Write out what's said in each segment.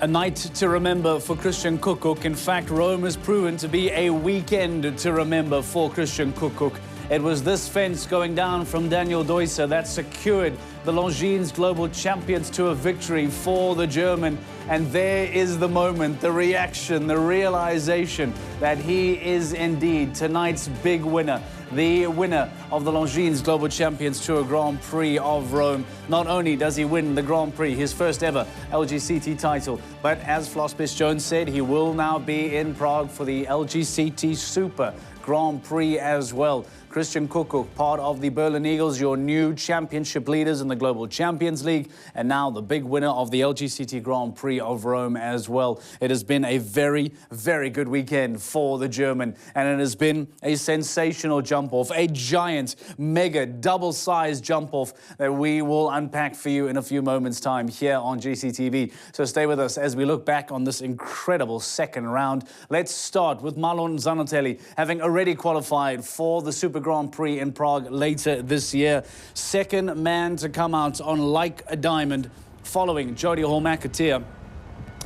night to remember for Christian Kukuk. In fact, Rome has proven to be a weekend to remember for Christian Kukuk. It was this fence going down from Daniel Deusser that secured the Longines Global Champions Tour victory for the German. And there is the moment, the reaction, the realization that he is indeed tonight's big winner. The winner of the Longines Global Champions Tour Grand Prix of Rome. Not only does he win the Grand Prix, his first ever Lgct title, but as Flossbeth Jones said, he will now be in Prague for the Lgct Super Grand Prix as well. Christian Kukuk, part of the Berlin Eagles, your new championship leaders in the Global Champions League, and now the big winner of the Lgct Grand Prix of Rome as well. It has been a very, very good weekend for the German, and it has been a sensational jump-off, a giant, mega, double-sized jump-off that we will unpack for you in a few moments' time here on GCTV. So stay with us as we look back on this incredible second round. Let's start with Marlon Zanotelli, having already qualified for the Super Grand Prix in Prague later this year. Second man to come out on like a diamond, following Jody Hall-McAteer.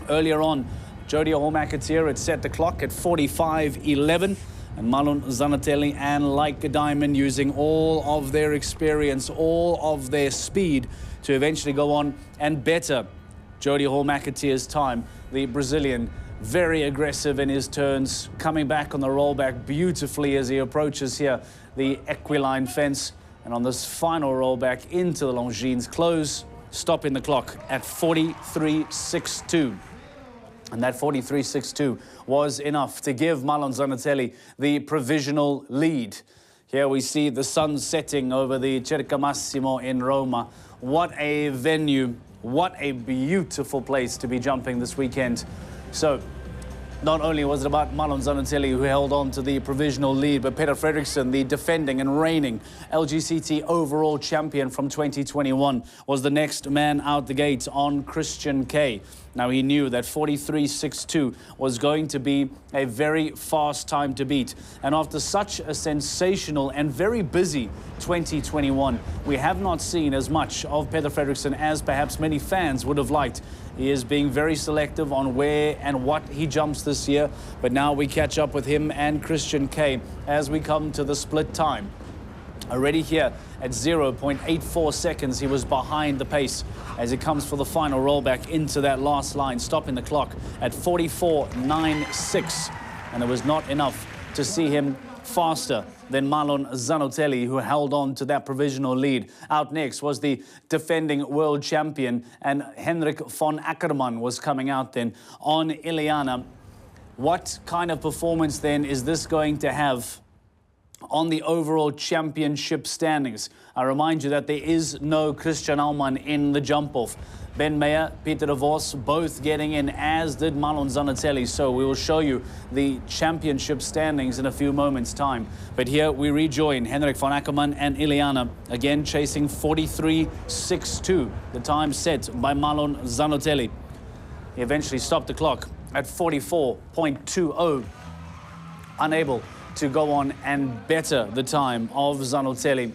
Earlier on, Jody Hall-McAteer had set the clock at 45.11, and Marlon Zanotelli and like a diamond, using all of their experience, all of their speed to eventually go on and better Jody Hall-McAteer's time. The Brazilian, very aggressive in his turns, coming back on the rollback beautifully as he approaches here the equiline fence. And on this final rollback into the Longines close, stopping the clock at 43.62. And that 43.62 was enough to give Marlon Zanotelli the provisional lead. Here we see the sun setting over the Cerca Massimo in Roma. What a venue, what a beautiful place to be jumping this weekend. So, not only was it about Marlon Zanotelli, who held on to the provisional lead, but Peter Fredriksson, the defending and reigning Lgct overall champion from 2021, was the next man out the gate on Christian K. Now, he knew that 43.62 was going to be a very fast time to beat. And after such a sensational and very busy 2021, we have not seen as much of Peter Fredriksson as perhaps many fans would have liked. He is being very selective on where and what he jumps this year. But now we catch up with him and Christian K as we come to the split time. Already here at 0.84 seconds, he was behind the pace as he comes for the final rollback into that last line, stopping the clock at 44.96. And it was not enough to see him faster than Marlon Zanotelli, who held on to that provisional lead. Out next was the defending world champion, and Henrik von Ackermann was coming out then on Ileana. What kind of performance then is this going to have on the overall championship standings? I remind you that there is no Christian Allman in the jump-off. Ben Meyer, Peter de Vos, both getting in, as did Marlon Zanotelli. So we will show you the championship standings in a few moments' time. But here we rejoin Henrik von Ackermann and Ileana, again chasing 43.62, the time set by Marlon Zanotelli. He eventually stopped the clock at 44.20, unable to go on and better the time of Zanotelli.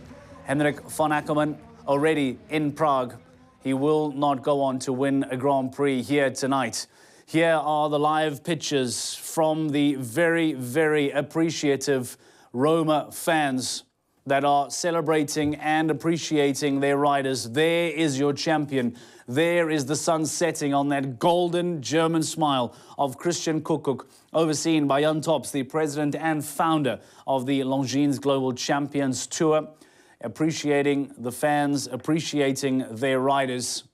Henrik von Ackermann already in Prague. He will not go on to win a Grand Prix here tonight. Here are the live pictures from the very, very appreciative Roma fans that are celebrating and appreciating their riders. There is your champion. There is the sun setting on that golden German smile of Christian Kukuk, overseen by Jan Tops, the president and founder of the Longines Global Champions Tour, appreciating the fans, appreciating their riders.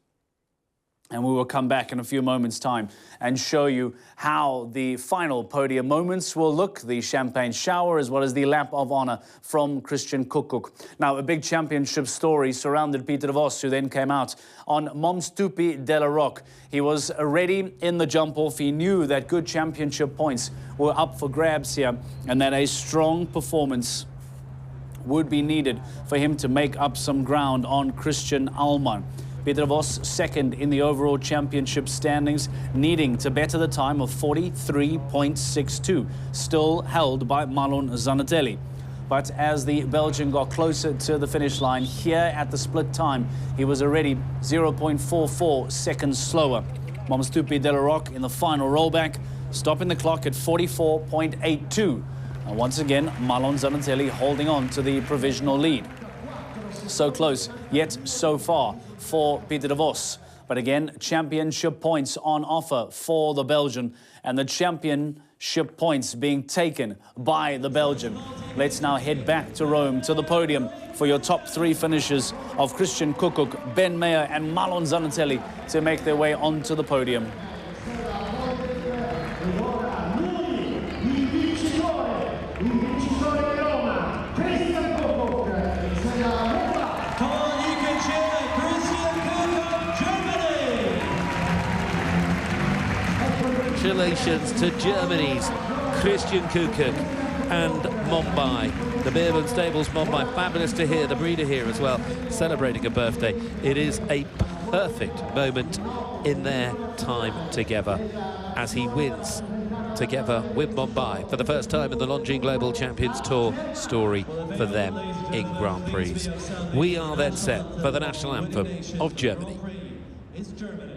And we will come back in a few moments' time and show you how the final podium moments will look, the champagne shower, as well as the lap of honor from Christian Kukuk. Now, a big championship story surrounded Peter de Vos, who then came out on Momstupi de la Roque. He was already in the jump-off. He knew that good championship points were up for grabs here, and that a strong performance would be needed for him to make up some ground on Christian Allman. Peter de Vos second in the overall championship standings, needing to better the time of 43.62, still held by Marlon Zanotelli. But as the Belgian got closer to the finish line, here at the split time, he was already 0.44 seconds slower. Momstupi de la Roque in the final rollback, stopping the clock at 44.82. And once again, Marlon Zanatelli holding on to the provisional lead. So close, yet so far for Peter de Vos. But again, championship points on offer for the Belgian, and the championship points being taken by the Belgian. Let's now head back to Rome, to the podium, for your top three finishers of Christian Koekkoek, Ben Meyer and Marlon Zanatelli to make their way onto the podium. Congratulations to Germany's Christian Koekkoek and Mumbai. The Beerman Stables Mumbai, fabulous to hear the breeder here as well, celebrating a birthday. It is a perfect moment in their time together as he wins together with Mumbai for the first time in the Longines Global Champions Tour. Story for them in Grand Prix. We are then set for the national anthem of Germany. It's Germany.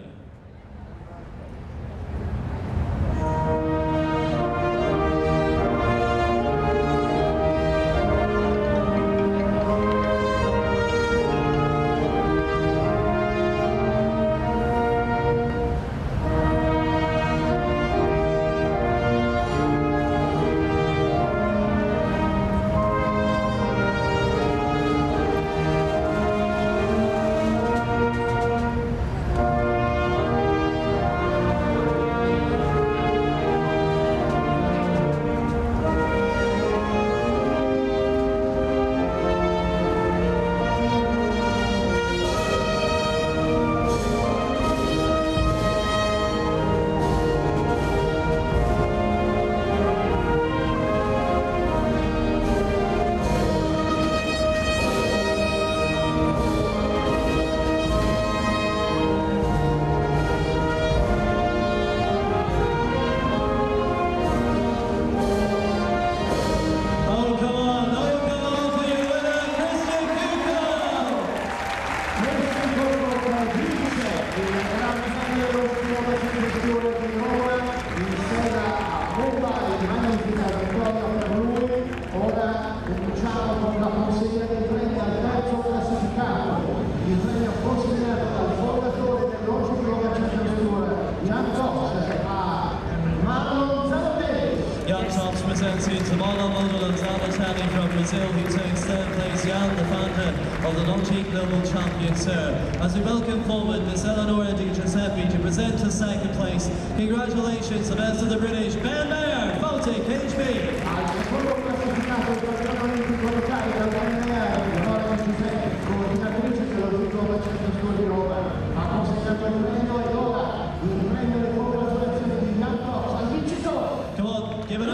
Presents you to Marlon Zanatelli from Brazil, who takes third place, Jan, the founder of the Longines Global Champions Tour. As we welcome forward Miss Eleonora decisive to present to second place. Congratulations, the best of the British, Ben Meyer, Baltic, HB.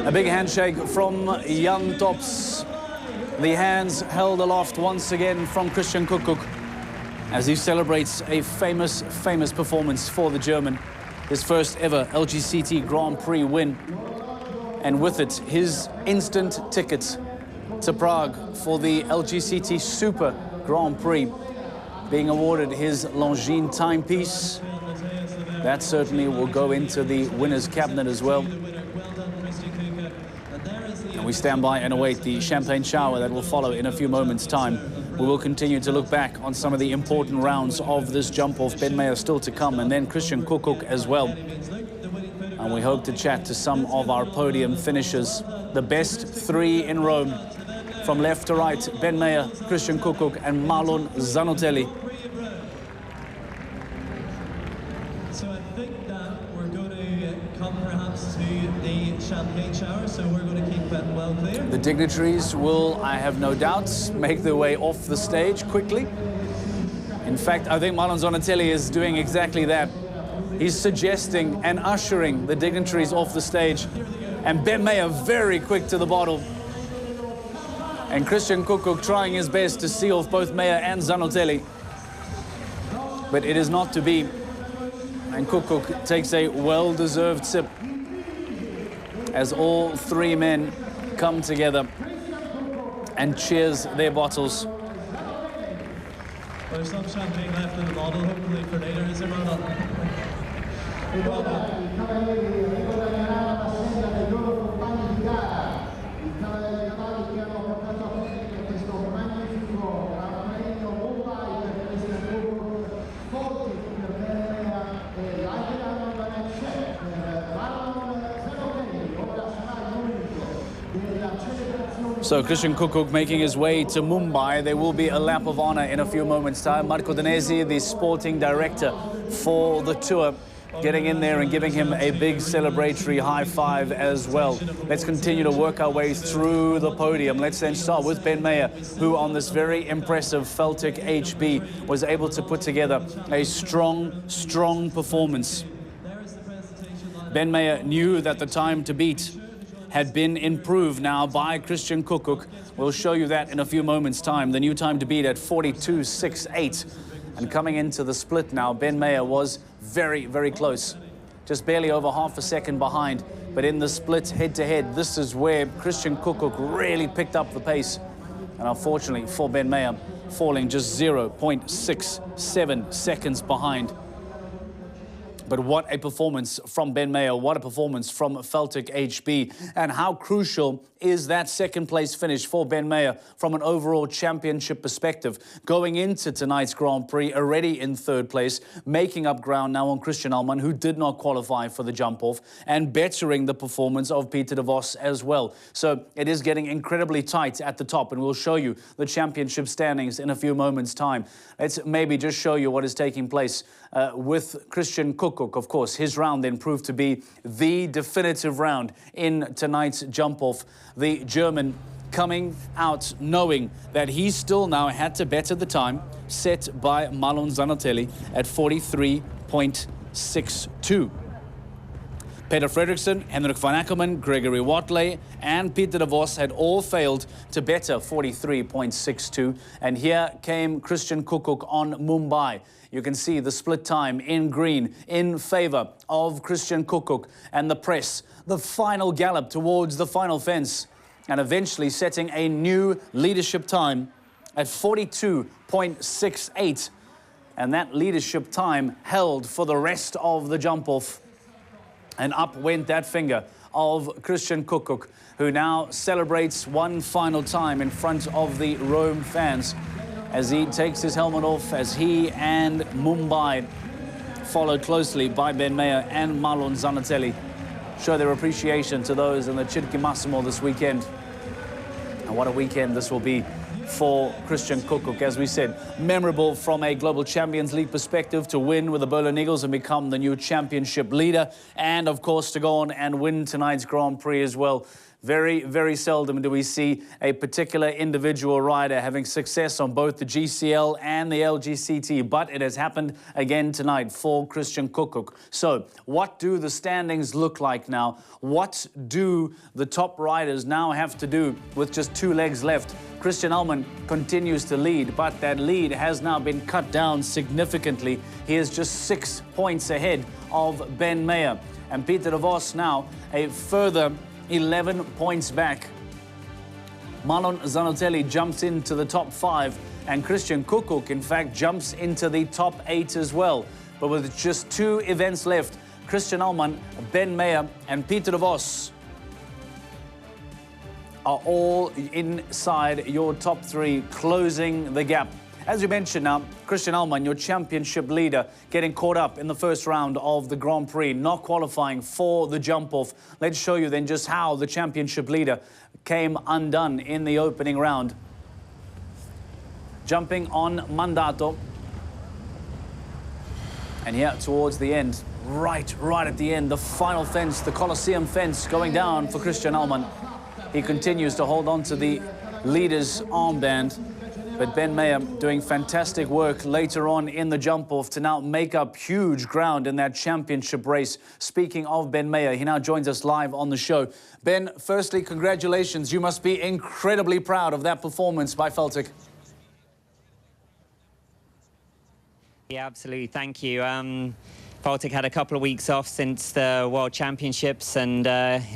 A big handshake from Young Tops. The hands held aloft once again from Christian Koekkoek as he celebrates a famous performance for the German. His first ever Lgct Grand Prix win. And with it, his instant ticket to Prague for the Lgct Super Grand Prix, being awarded his Longines timepiece. That certainly will go into the winner's cabinet as well. And we stand by and await the champagne shower that will follow in a few moments' time. We will continue to look back on some of the important rounds of this jump-off. Ben Meyer still to come, and then Christian Koekkoek as well. And we hope to chat to some of our podium finishers. The best three in Rome. From left to right, Ben Meyer, Christian Koekkoek and Marlon Zanatelli. So I think that we're going to come perhaps to the champagne shower, so we're going to keep that well clear. The dignitaries will, I have no doubts, make their way off the stage quickly. In fact, I think Marlon Zanatelli is doing exactly that. He's suggesting and ushering the dignitaries off the stage. And Ben Meyer very quick to the bottle. And Christian Koekkoek trying his best to see off both Meyer and Zanatelli. But it is not to be. And Koekkoek takes a well-deserved sip as all three men come together and cheers their bottles. There's some champagne left in the bottle, hopefully for later, is there not? So Christian Kukuc making his way to Mumbai. There will be a lap of honor in a few moments' time. Marco Danesi, the sporting director for the tour, getting in there and giving him a big celebratory high five as well. Let's continue to work our way through the podium. Let's then start with Ben Meyer, who on this very impressive Celtic HB was able to put together a strong performance. Ben Meyer knew that the time to beat had been improved now by Christian Kukuc. We'll show you that in a few moments' time. The new time to beat at 42.68. And coming into the split now, Ben Meyer was very close. Just barely over half a second behind. But in the split head-to-head, this is where Christian Kukuc really picked up the pace. And unfortunately for Ben Meyer, falling just 0.67 seconds behind. But what a performance from Ben Meyer, what a performance from Celtic HB. And how crucial is that second place finish for Ben Meyer from an overall championship perspective. Going into tonight's Grand Prix, already in third place, making up ground now on Christian Allman, who did not qualify for the jump-off, and bettering the performance of Peter de Vos as well. So it is getting incredibly tight at the top, and we'll show you the championship standings in a few moments' time. Let's maybe just show you what is taking place with Christian Kukuc. Of course, his round then proved to be the definitive round in tonight's jump-off. The German coming out knowing that he still now had to better the time set by Malon Zanatelli at 43.62. Peter Fredriksson, Henrik van Ackerman, Gregory Watley and Peter de Vos had all failed to better 43.62. And here came Christian Kukuc on Mumbai. You can see the split time in green in favor of Christian Kukuc, and the press, the final gallop towards the final fence, and eventually setting a new leadership time at 42.68. And that leadership time held for the rest of the jump-off. And up went that finger of Christian Kukuc, who now celebrates one final time in front of the Rome fans as he takes his helmet off, as he and Mumbai, followed closely by Ben Meyer and Malon Zanatelli, show their appreciation to those in the Circuit Massimo this weekend. And what a weekend this will be for Christian Kukuc. As we said, memorable from a Global Champions League perspective to win with the Berlin Eagles and become the new championship leader, and of course to go on and win tonight's Grand Prix as well. Very seldom do we see a particular individual rider having success on both the GCL and the Lgct, but it has happened again tonight for Christian Kukuc. So what do the standings look like now? What do the top riders now have to do with just 2 legs left? Christian Allman continues to lead, but that lead has now been cut down significantly. He is just 6 points ahead of Ben Meyer. And Peter de Vos now a further 11 points back. Malon Zanatelli jumps into the top 5, and Christian Kukuc, in fact, jumps into the top 8 as well. But with just 2 events left, Christian Allman, Ben Meyer, and Peter de Vos are all inside your top 3, closing the gap. As you mentioned now, Christian Allman, your championship leader, getting caught up in the first round of the Grand Prix, not qualifying for the jump-off. Let's show you then just how the championship leader came undone in the opening round. Jumping on Mandato. And here towards the end, right at the end, the final fence, the Colosseum fence going down for Christian Allman. He continues to hold on to the leader's armband. But Ben Meyer doing fantastic work later on in the jump-off to now make up huge ground in that championship race. Speaking of Ben Meyer, he now joins us live on the show. Ben, firstly, congratulations. You must be incredibly proud of that performance by Celtic. Yeah, absolutely. Thank you. Celtic had a couple of weeks off since the World Championships and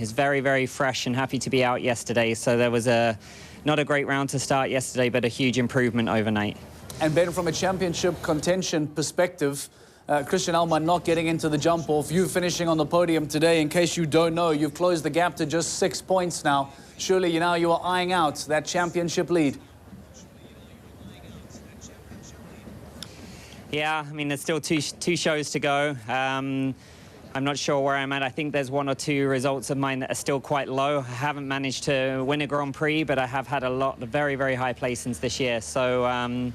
is very fresh and happy to be out yesterday. So there was not a great round to start yesterday, but a huge improvement overnight. And Ben, from a championship contention perspective, Christian Alman not getting into the jump-off, you finishing on the podium today. In case you don't know, you've closed the gap to just 6 points now. Surely you are eyeing out that championship lead. Yeah, I mean, there's still two shows to go. I'm not sure where I'm at. I think there's 1 or 2 results of mine that are still quite low. I haven't managed to win a Grand Prix, but I have had a lot of very, very high placings this year. So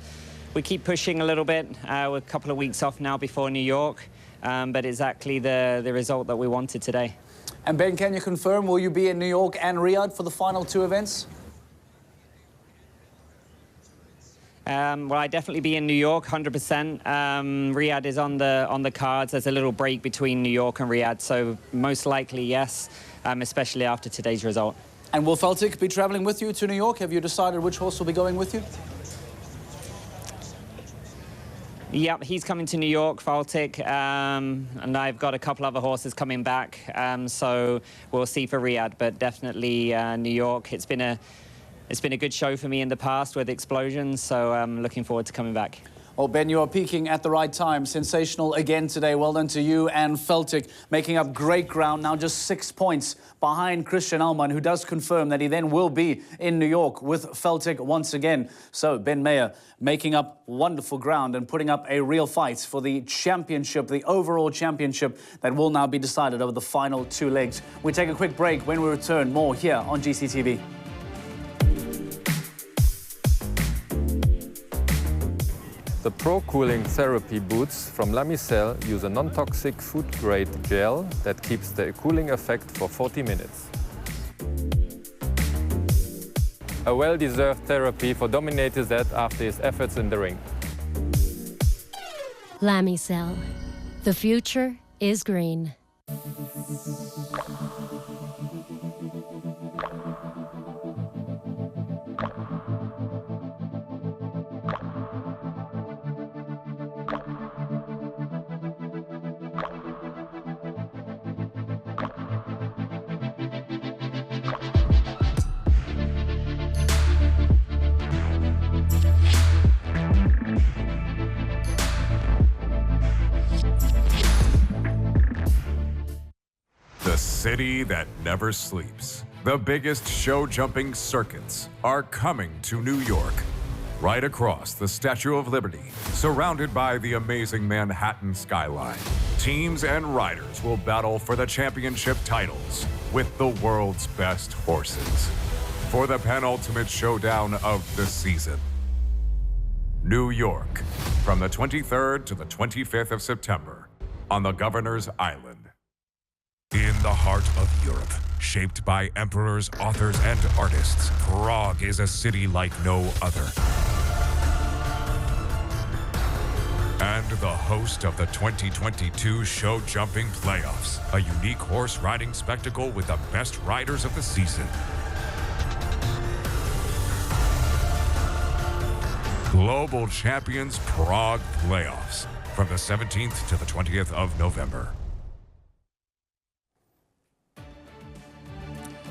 we keep pushing a little bit. We're a couple of weeks off now before New York, but exactly the result that we wanted today. And Ben, can you confirm, will you be in New York and Riyadh for the final 2 events? Well, I definitely be in New York, 100%. Riyadh is on the cards. There's a little break between New York and Riyadh, so most likely yes, especially after today's result. And will Feltic be traveling with you to New York? Have you decided which horse will be going with you? Yep, he's coming to New York, Feltic, and I've got a couple other horses coming back, so we'll see for Riyadh, but definitely New York. It's been a good show for me in the past with Explosions, so I'm looking forward to coming back. Oh, Ben, you are peaking at the right time. Sensational again today. Well done to you and Feltic, making up great ground. Now just 6 points behind Christian Alman, who does confirm that he then will be in New York with Feltic once again. So Ben Mayer making up wonderful ground and putting up a real fight for the championship, the overall championship that will now be decided over the final 2 legs. We take a quick break. When we return, more here on GCTV. The Pro Cooling Therapy boots from Lamisil use a non-toxic food-grade gel that keeps the cooling effect for 40 minutes. A well-deserved therapy for Dominic Zet after his efforts in the ring. Lamisil. The future is green. The city that never sleeps. The biggest show-jumping circuits are coming to New York. Right across the Statue of Liberty, surrounded by the amazing Manhattan skyline, teams and riders will battle for the championship titles with the world's best horses for the penultimate showdown of the season. New York, from the 23rd to the 25th of September on the Governor's Island. In the heart of Europe, shaped by emperors, authors, and artists, Prague is a city like no other. And the host of the 2022 Show Jumping Playoffs, a unique horse riding spectacle with the best riders of the season. Global Champions Prague Playoffs, from the 17th to the 20th of November.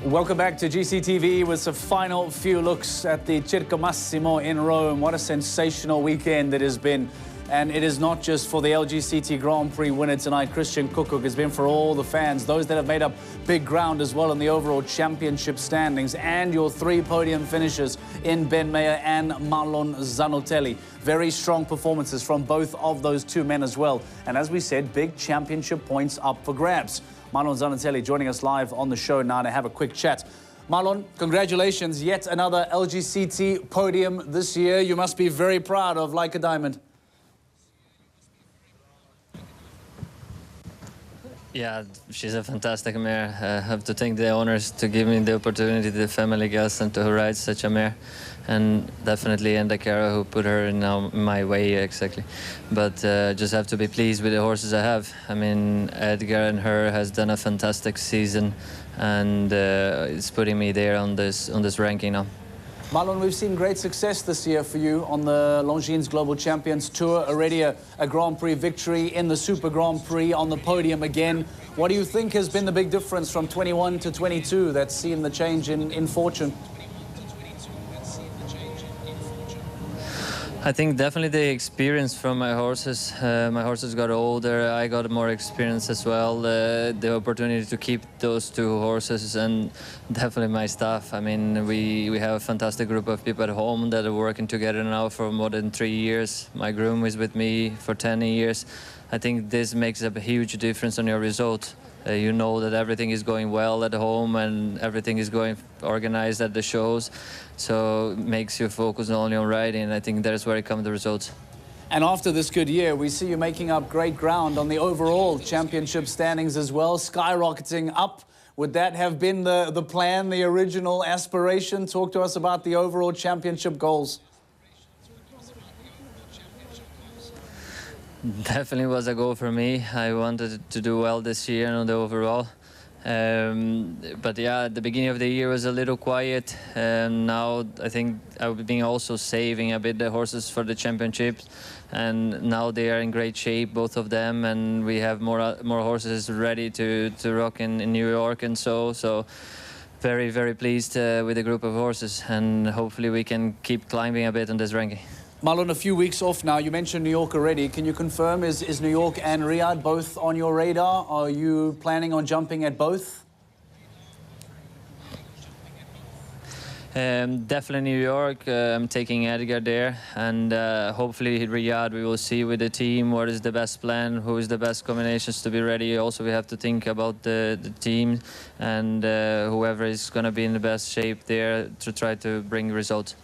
Welcome back to GCTV with some final few looks at the Circo Massimo in Rome. What a sensational weekend it has been. And it is not just for the Lgct Grand Prix winner tonight, Christian Kukuc. It's been for all the fans, those that have made up big ground as well in the overall championship standings, and your 3 podium finishes in Ben Mayer and Marlon Zanotelli. Very strong performances from both of those 2 men as well. And as we said, big championship points up for grabs. Marlon Zanotelli joining us live on the show now to have a quick chat. Marlon, congratulations. Yet another Lgct podium this year. You must be very proud of Like a Diamond. Yeah, she's a fantastic mare. I have to thank the owners to give me the opportunity, the family guests, and to ride such a mare. And definitely Endacaro, who put her in my way, exactly. But just have to be pleased with the horses I have. I mean, Edgar and her has done a fantastic season, and it's putting me there on this ranking now. Marlon, we've seen great success this year for you on the Longines Global Champions Tour. Already a Grand Prix victory in the Super Grand Prix, on the podium again. What do you think has been the big difference from 21 to 22 that's seen the change in fortune? I think definitely the experience from my horses. My horses got older, I got more experience as well. The opportunity to keep those two horses and definitely my staff. I mean, we have a fantastic group of people at home that are working together now for more than 3 years. My groom is with me for 10 years. I think this makes a huge difference on your result. You know that everything is going well at home and everything is going organized at the shows. So it makes you focus only on riding. I think that's where it comes the results. And after this good year, we see you making up great ground on the overall championship standings as well, skyrocketing up. Would that have been the plan, the original aspiration? Talk to us about the overall championship goals. Definitely was a goal for me. I wanted to do well this year on the overall. But yeah, at the beginning of the year was a little quiet. Now I think I've been also saving a bit the horses for the championships. And now they are in great shape, both of them. And we have more horses ready to rock in New York and so. So very, very pleased with the group of horses. And hopefully we can keep climbing a bit on this ranking. Marlon, a few weeks off now. You mentioned New York already. Can you confirm, is New York and Riyadh both on your radar? Are you planning on jumping at both? Definitely New York. I'm taking Edgar there. And hopefully Riyadh, we will see with the team what is the best plan, who is the best combinations to be ready. Also, we have to think about the team and whoever is going to be in the best shape there to try to bring results.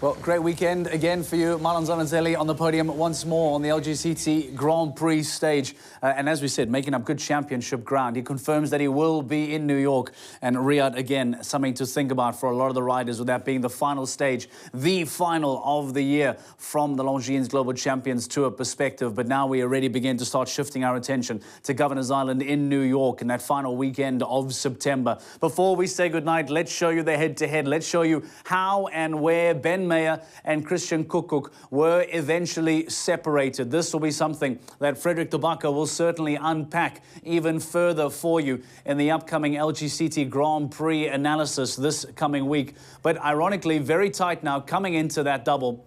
Well, great weekend again for you. Marlon Zanazelli on the podium once more on the Lgct Grand Prix stage. And as we said, making up good championship ground. He confirms that he will be in New York and Riyadh again. Something to think about for a lot of the riders, with that being the final stage, the final of the year from the Longines Global Champions Tour perspective. But now we already begin to start shifting our attention to Governor's Island in New York in that final weekend of September. Before we say goodnight, let's show you the head-to-head. Let's show you how and where Ben Meyer and Christian Koekkoek were eventually separated. This will be something that Frederik de Backer will certainly unpack even further for you in the upcoming Lgct Grand Prix analysis this coming week. But ironically, very tight now coming into that double.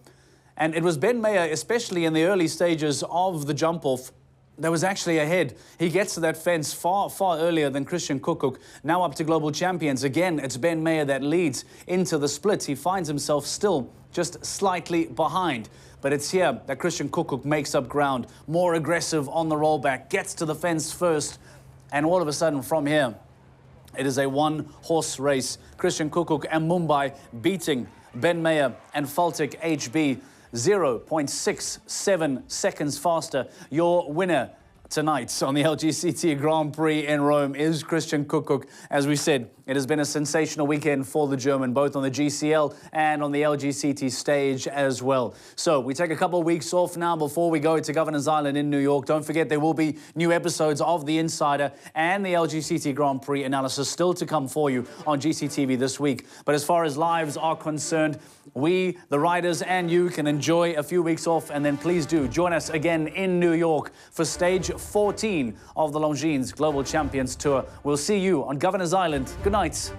And it was Ben Meyer, especially in the early stages of the jump-off, that was actually ahead. He gets to that fence far, far earlier than Christian Koekkoek. Now up to global champions. Again, it's Ben Meyer that leads into the split. He finds himself still just slightly behind. But it's here that Christian Koekkoek makes up ground. More aggressive on the rollback. Gets to the fence first. And all of a sudden from here, it is a one-horse race. Christian Koekkoek and Mumbai beating Ben Meyer and Faltic HB. 0.67 seconds faster. Your winner tonight on the Lgct Grand Prix in Rome is Christian Koekkoek. As we said, it has been a sensational weekend for the German, both on the GCL and on the Lgct stage as well. So we take a couple of weeks off now before we go to Governor's Island in New York. Don't forget, there will be new episodes of The Insider and the Lgct Grand Prix analysis still to come for you on GCTV this week. But as far as lives are concerned, we, the riders, and you can enjoy a few weeks off, and then please do join us again in New York for stage 14 of the Longines Global Champions Tour. We'll see you on Governor's Island. Good night.